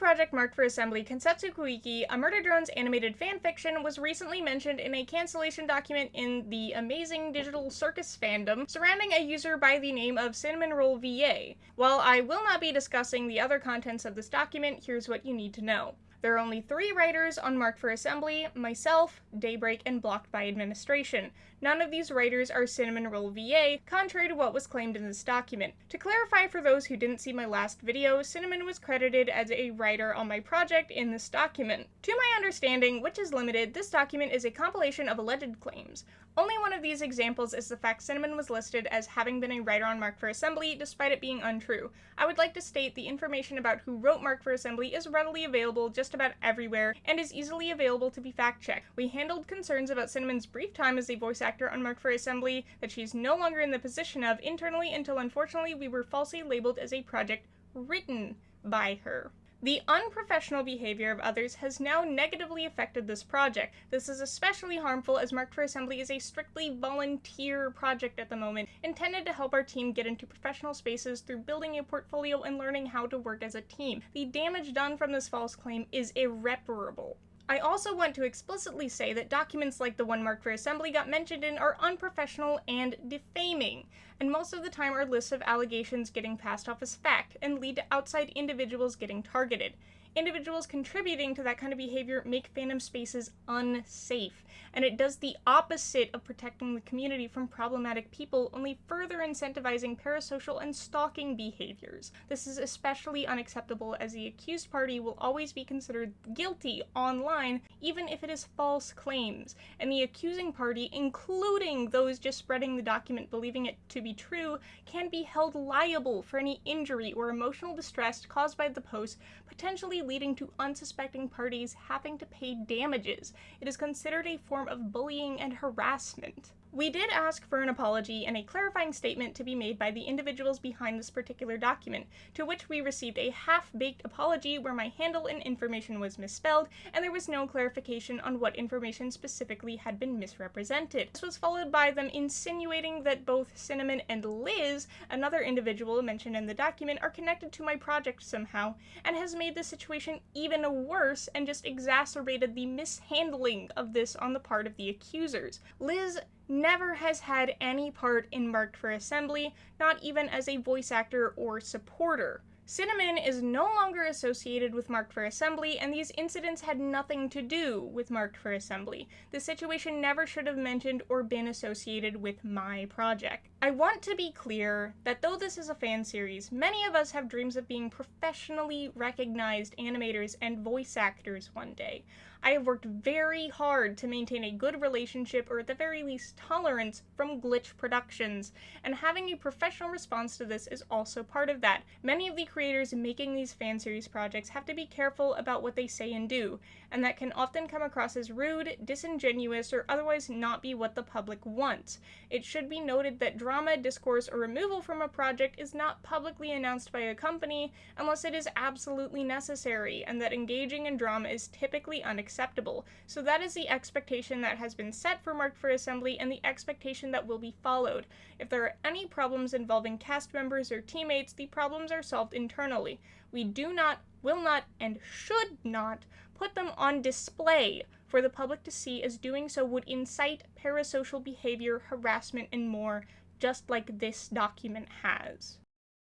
project marked for assembly, Kensetsu Kuiki, a Murder Drones animated fanfiction, was recently mentioned in a cancellation document in the amazing digital circus fandom surrounding a user by the name of Cinnamon VA. While I will not be discussing the other contents of this document, here's what you need to know. There are only 3 writers on Marked for Assembly: myself, Daybreak, and blocked by administration. None of these writers are Cinnamon VA, contrary to what was claimed in this document. To clarify for those who didn't see my last video, Cinnamon was credited as a writer on my project in this document. To my understanding, which is limited, this document is a compilation of alleged claims. Only one of these examples is the fact Cinnamon was listed as having been a writer on Marked for Assembly, despite it being untrue. I would like to state the information about who wrote Marked for Assembly is readily available just about everywhere, and is easily available to be fact-checked. We handled concerns about Cinnamon's brief time as a voice actor on Marked for Assembly that she's no longer in the position of internally until unfortunately we were falsely labeled as a project written by her. The unprofessional behavior of others has now negatively affected this project. This is especially harmful as Marked for Assembly is a strictly volunteer project at the moment, intended to help our team get into professional spaces through building a portfolio and learning how to work as a team. The damage done from this false claim is irreparable. I also want to explicitly say that documents like the one Marked for Assembly got mentioned in are unprofessional and defaming, and most of the time are lists of allegations getting passed off as fact and lead to outside individuals getting targeted. Individuals contributing to that kind of behavior make fandom spaces unsafe, and it does the opposite of protecting the community from problematic people, only further incentivizing parasocial and stalking behaviors. This is especially unacceptable as the accused party will always be considered guilty online, even if it is false claims, and the accusing party, including those just spreading the document believing it to be true, can be held liable for any injury or emotional distress caused by the post, potentially leading to unsuspecting parties having to pay damages. It is considered a form of bullying and harassment. We did ask for an apology and a clarifying statement to be made by the individuals behind this particular document, to which we received a half-baked apology where my handle and information was misspelled, and there was no clarification on what information specifically had been misrepresented. This was followed by them insinuating that both Cinnamon and Liz, another individual mentioned in the document, are connected to my project somehow, and has made the situation even worse and just exacerbated the mishandling of this on the part of the accusers. Liz never has had any part in Marked for Assembly, not even as a voice actor or supporter. Cinnamon is no longer associated with Marked for Assembly, and these incidents had nothing to do with Marked for Assembly. The situation never should have mentioned or been associated with my project. I want to be clear that though this is a fan series, many of us have dreams of being professionally recognized animators and voice actors one day. I have worked very hard to maintain a good relationship, or at the very least tolerance, from glitch productions, and having a professional response to this is also part of that. Many of the creators making these fan series projects have to be careful about what they say and do, and that can often come across as rude, disingenuous, or otherwise not be what the public wants. It should be noted that drama, discourse, or removal from a project is not publicly announced by a company unless it is absolutely necessary, and that engaging in drama is typically unacceptable. So that is the expectation that has been set for Marked for Assembly, and the expectation that will be followed. If there are any problems involving cast members or teammates, the problems are solved internally. We do not, will not, and should not put them on display for the public to see, as doing so would incite parasocial behavior, harassment, and more, just like this document has.